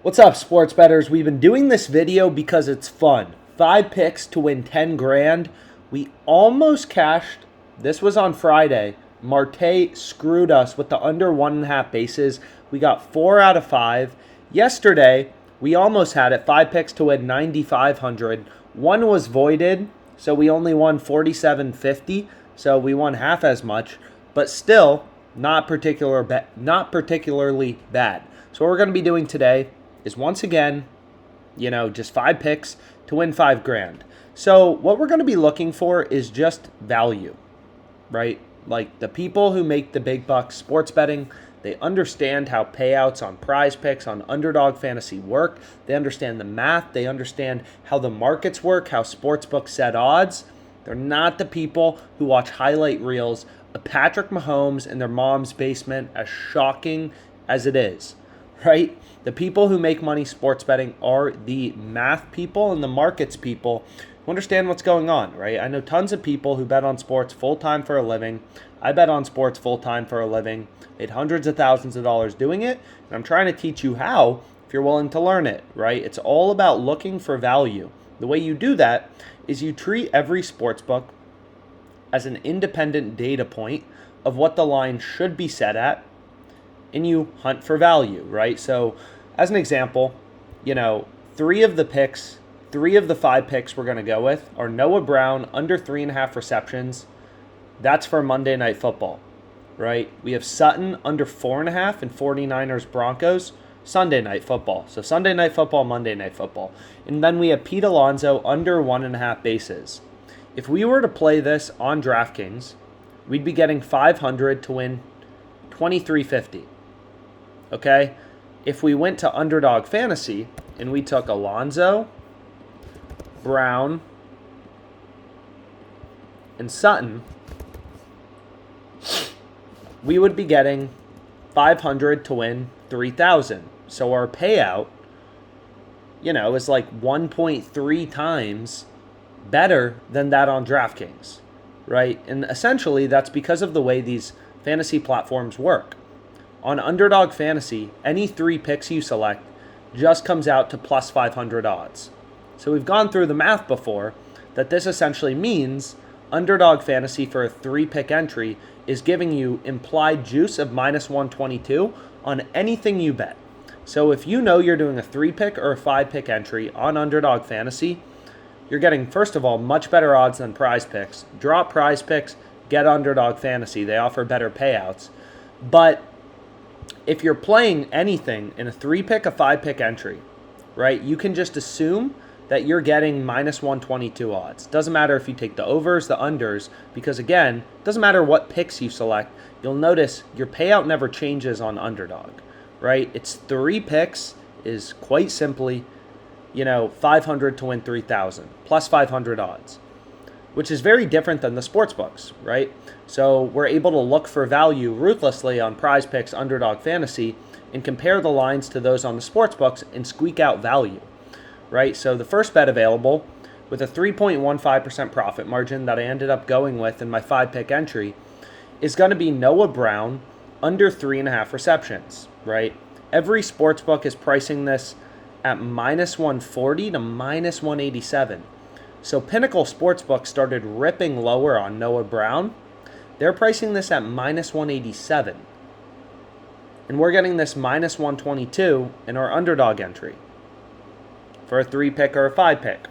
What's up, sports bettors? We've been doing this video because it's fun. 5 picks to win 10 grand. We almost cashed. This was on Friday. Marte screwed us with the under 1.5 bases. We got 4 out of 5. Yesterday, we almost had it. 5 picks to win 9,500. One was voided, so we only won 47.50. So we won half as much, but still not particularly bad. So what we're going to be doing today is once again, just 5 picks to win 5 grand. So what we're going to be looking for is just value, right? Like the people who make the big bucks sports betting, they understand how payouts on prize picks, on Underdog fantasy work. They understand the math. They understand how the markets work, how sportsbooks set odds. They're not the people who watch highlight reels of Patrick Mahomes in their mom's basement, as shocking as it is, right? The people who make money sports betting are the math people and the markets people who understand what's going on, right? I know tons of people who bet on sports full-time for a living. I bet on sports full-time for a living. Made hundreds of thousands of dollars doing it, and I'm trying to teach you how if you're willing to learn it, right? It's all about looking for value. The way you do that is you treat every sports book as an independent data point of what the line should be set at, and you hunt for value, right? So as an example, 3 of the 5 picks we're going to go with are Noah Brown under 3.5 receptions. That's for Monday Night Football, right? We have Sutton under 4.5 and 49ers Broncos, Sunday Night Football. So Sunday Night Football, Monday Night Football. And then we have Pete Alonso under 1.5 bases. If we were to play this on DraftKings, we'd be getting 500 to win 23.50. Okay? If we went to Underdog Fantasy and we took Alonso, Brown, and Sutton, we would be getting 500 to win 3,000. So our payout, is like 1.3 times better than that on DraftKings, right? And essentially that's because of the way these fantasy platforms work. On Underdog Fantasy, any 3 picks you select just comes out to plus 500 odds. So we've gone through the math before that this essentially means Underdog Fantasy for a 3-pick entry is giving you implied juice of minus 122 on anything you bet. So if you know you're doing a 3-pick or a 5-pick entry on Underdog Fantasy, you're getting, first of all, much better odds than prize picks. Drop prize picks, get Underdog Fantasy. They offer better payouts. But if you're playing anything in a 3-pick, a 5-pick entry, right, you can just assume that you're getting minus 122 odds. Doesn't matter if you take the overs, the unders, because again, doesn't matter what picks you select. You'll notice your payout never changes on Underdog, right? It's 3 picks is quite simply, 500 to win 3,000, plus 500 odds, which is very different than the sports books, right? So we're able to look for value ruthlessly on prize picks, Underdog Fantasy, and compare the lines to those on the sports books and squeak out value, right? So the first bet available with a 3.15% profit margin that I ended up going with in my 5-pick entry is going to be Noah Brown under 3.5 receptions, right? Every sports book is pricing this at minus 140 to minus 187. So Pinnacle Sportsbook started ripping lower on Noah Brown. They're pricing this at minus 187. And we're getting this minus 122 in our Underdog entry for a 3-pick or a 5-pick.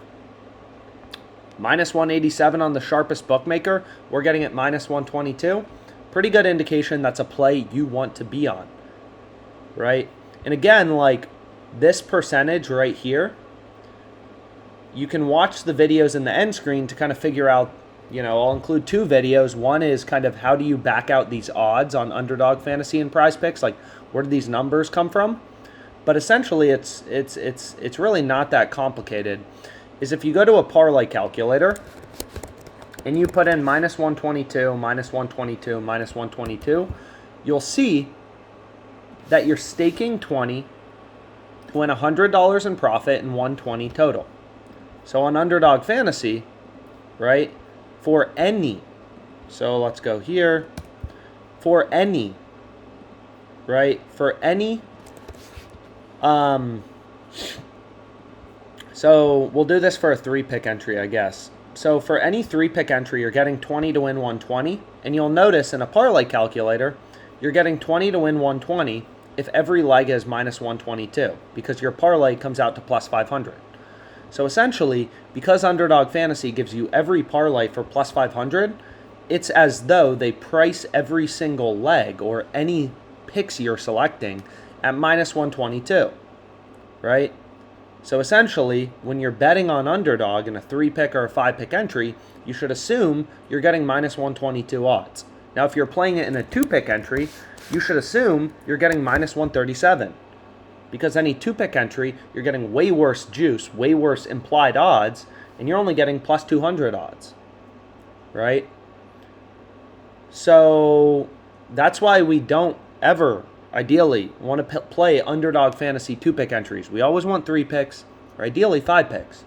Minus 187 on the sharpest bookmaker. We're getting it minus 122. Pretty good indication that's a play you want to be on, right? And again, like this percentage right here, you can watch the videos in the end screen to kind of figure out, I'll include 2 videos. One is kind of how do you back out these odds on Underdog Fantasy and prize picks? Like, where do these numbers come from? But essentially, it's really not that complicated. Is if you go to a parlay calculator and you put in minus 122, minus 122, minus 122, you'll see that you're staking 20 to win $100 in profit and 120 total. So on Underdog Fantasy, right, for any, so let's go here, for any, right, for any So we'll do this for a 3-pick entry, I guess. So for any 3-pick entry, you're getting 20 to win 120. And you'll notice in a parlay calculator, you're getting 20 to win 120 if every leg is minus 122, because your parlay comes out to plus 500. So essentially, because Underdog Fantasy gives you every parlay for plus 500, it's as though they price every single leg or any picks you're selecting at minus 122, right? So essentially, when you're betting on Underdog in a 3-pick or a 5-pick entry, you should assume you're getting minus 122 odds. Now, if you're playing it in a 2-pick entry, you should assume you're getting minus 137. Because any 2-pick entry, you're getting way worse juice, way worse implied odds, and you're only getting plus 200 odds, right? So that's why we don't ever ideally want to play Underdog Fantasy 2-pick entries. We always want 3 picks, or ideally 5 picks,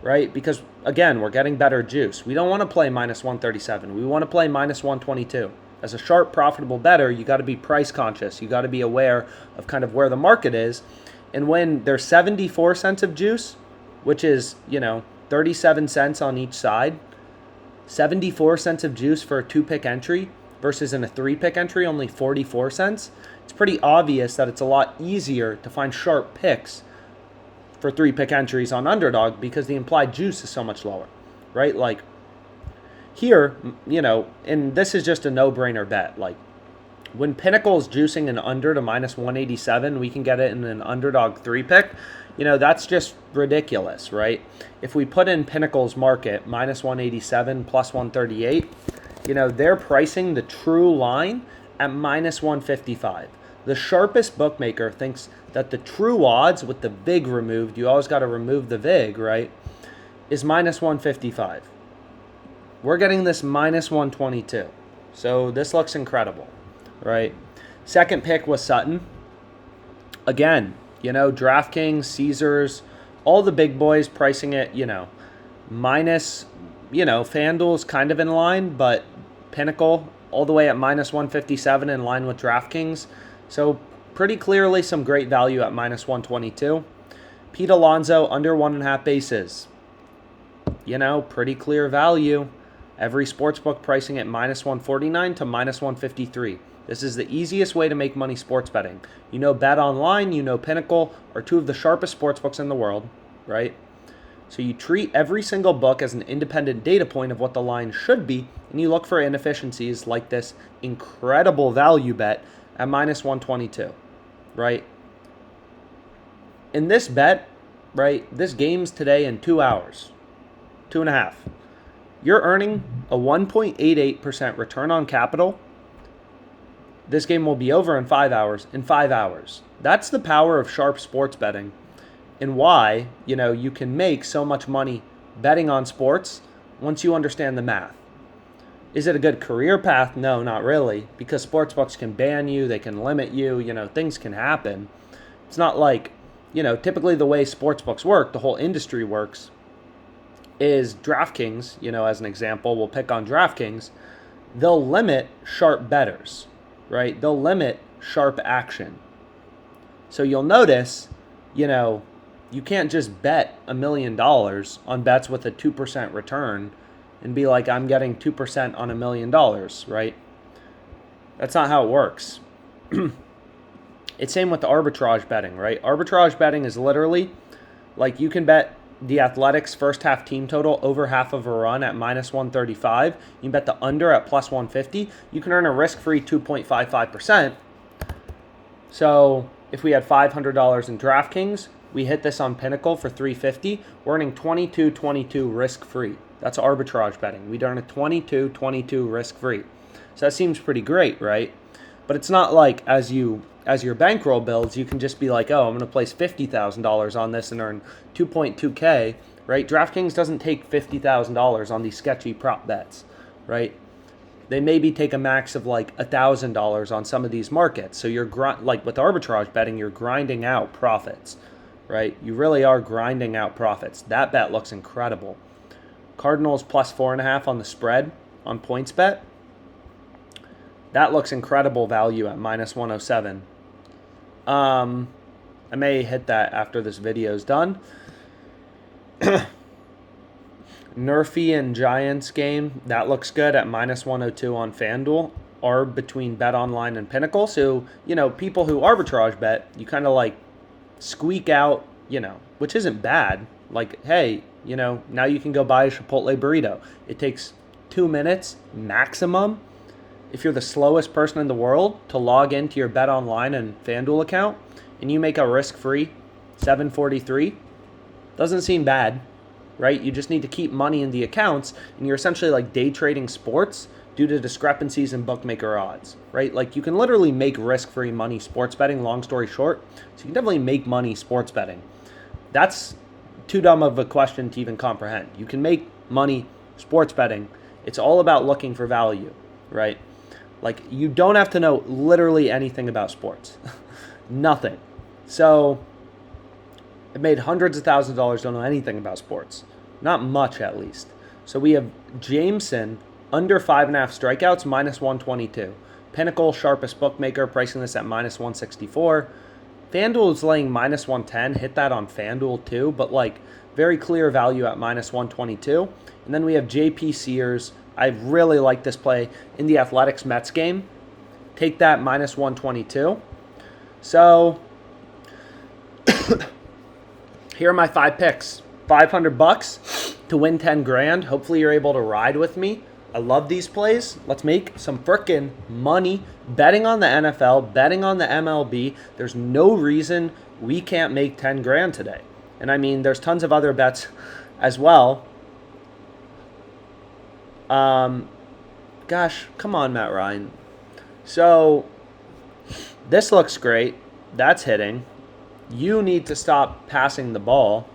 right? Because, again, we're getting better juice. We don't want to play minus 137. We want to play minus 122. As a sharp, profitable bettor, you got to be price conscious. You got to be aware of kind of where the market is. And when there's 74 cents of juice, which is, 37 cents on each side, 74 cents of juice for a 2-pick entry versus in a 3-pick entry, only 44 cents, it's pretty obvious that it's a lot easier to find sharp picks for 3-pick entries on Underdog because the implied juice is so much lower, right? Like here, and this is just a no-brainer bet. Like when Pinnacle's juicing an under to minus 187, we can get it in an Underdog 3-pick. That's just ridiculous, right? If we put in Pinnacle's market, minus 187, plus 138, they're pricing the true line at minus 155. The sharpest bookmaker thinks that the true odds with the VIG removed, you always got to remove the VIG, right, is minus 155. We're getting this minus 122. So this looks incredible, right? Second pick was Sutton. Again, DraftKings, Caesars, all the big boys pricing it, minus, FanDuel's kind of in line, but Pinnacle all the way at minus 157 in line with DraftKings. So pretty clearly some great value at minus 122. Pete Alonso under 1.5 bases. Pretty clear value. Every sportsbook pricing at minus 149 to minus 153. This is the easiest way to make money sports betting. Bet Online, Pinnacle are 2 of the sharpest sportsbooks in the world, right? So you treat every single book as an independent data point of what the line should be, and you look for inefficiencies like this incredible value bet at minus 122, right? In this bet, right, this game's today in 2 hours, 2.5. You're earning a 1.88% return on capital. This game will be over in 5 hours. That's the power of sharp sports betting and why, you can make so much money betting on sports once you understand the math. Is it a good career path? No, not really, because sportsbooks can ban you, they can limit you, things can happen. It's not like, typically the way sportsbooks work, the whole industry works, is DraftKings, as an example, we'll pick on DraftKings, they'll limit sharp bettors, right? They'll limit sharp action. So you'll notice, you can't just bet $1 million on bets with a 2% return and be like, I'm getting 2% on $1 million, right? That's not how it works. It's same with the arbitrage betting, right? Arbitrage betting is literally like you can bet the Athletics first half team total over half of a run at minus 135. You can bet the under at plus 150. You can earn a risk-free 2.55%. So if we had $500 in DraftKings, we hit this on Pinnacle for $350. We're earning $22.22 risk-free. That's arbitrage betting. We'd earn a $22.22 risk-free. So that seems pretty great, right? But it's not like as your bankroll builds, you can just be like, oh, I'm going to place $50,000 on this and earn 2.2K, right? DraftKings doesn't take $50,000 on these sketchy prop bets, right? They maybe take a max of like $1,000 on some of these markets. So you're like with arbitrage betting, you're grinding out profits, right? You really are grinding out profits. That bet looks incredible. Cardinals plus 4.5 on the spread on PointsBet. That looks incredible value at minus 107. I may hit that after this video is done. Nerfy and Giants game, that looks good at minus 102 on FanDuel. Arb between BetOnline and Pinnacle. So, people who arbitrage bet, you kind of like squeak out, which isn't bad. Like, hey, now you can go buy a Chipotle burrito. It takes 2 minutes maximum. If you're the slowest person in the world to log into your BetOnline and FanDuel account and you make a risk-free 743, doesn't seem bad, right? You just need to keep money in the accounts, and you're essentially like day trading sports due to discrepancies in bookmaker odds, right? Like you can literally make risk-free money sports betting, long story short. So you can definitely make money sports betting. That's too dumb of a question to even comprehend. You can make money sports betting. It's all about looking for value, right? Like you don't have to know literally anything about sports. Nothing. So I made hundreds of thousands of dollars, don't know anything about sports. Not much, at least. So we have Jameson, under 5.5 strikeouts, minus 122. Pinnacle, sharpest bookmaker, pricing this at minus 164. FanDuel is laying minus 110. Hit that on FanDuel too, but like very clear value at minus 122. And then we have JP Sears. I really like this play in the Athletics Mets game. Take that minus 122. So here are my 5 picks. $500 to win 10 grand. Hopefully you're able to ride with me. I love these plays. Let's make some frickin' money betting on the NFL, betting on the MLB. There's no reason we can't make 10 grand today. And I mean, there's tons of other bets as well. Gosh, come on, Matt Ryan. So this looks great. That's hitting. You need to stop passing the ball.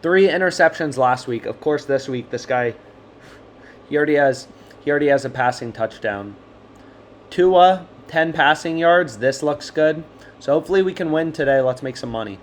3 interceptions last week. Of course, this week, this guy, he already has a passing touchdown. Tua, 10 passing yards. This looks good. So hopefully we can win today. Let's make some money.